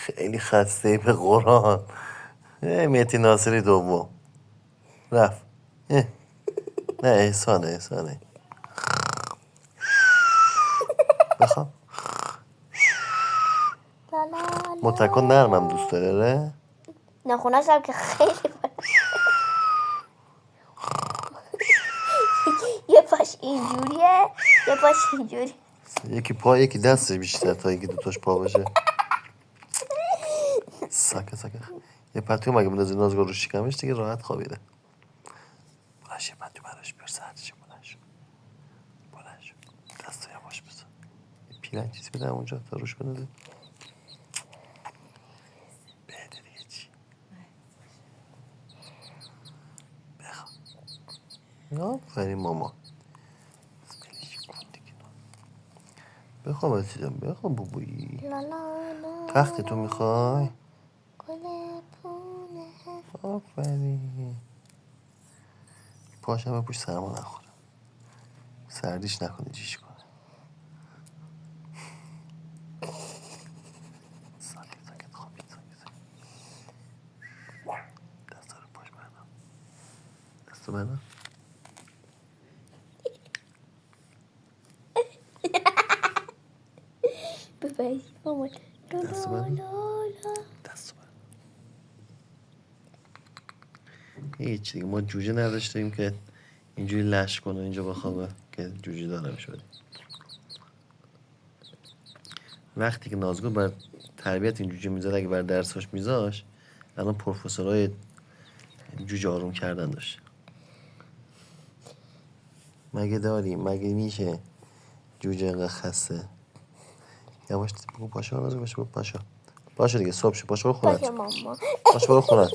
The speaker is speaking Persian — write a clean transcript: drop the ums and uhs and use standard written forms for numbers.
خیلی خسته به قرآن. مهدی ناصری دوم رفت. نه احسانه بخوام متکن نرمم دوست داره. نخونش هم که خیلی یه پاش اینجوریه یه پاش اینجوری. یکی پا یکی دستش بیشتر تا یکی دوتاش پا باشه. ساکت یه پتو مگه بندازی نازگل رو شکمش دیگه راحت خوابیده. بلنش یه پتو براش بیار سردشه. بلنش دستو یواش بزن. یه پیرن چیزی بده اونجا تا روش بندازی. بده دیگه چی بخواه. آفرین ماما. بخواب عزیزم بخواب بابایی. تخت تو میخوای؟ آفرین. پاشم بپوش سرما نخوره. سردیش نکنه جیش کنه. ساکت خوابید دستا رو پاش بردم. دستو بردم. ببرید مامان. دستو بردم. هیچ دیگه ما جوجه نداشتیم که اینجوری لش کنه اینجا بخوابه که جوجه دارم شد. وقتی که نازگل بر تربیت این جوجه میزد اگه بر درساش میذاش الان پروفسورای جوجه آروم کردن داشت. مگه داریم مگه میشه جوجه اینقدر خسته. یواش بگو پاشو نازگل باشه. پاشو دیگه صبح شو. پاشو برو خونت. باشه ماما. پاشو برو خونت.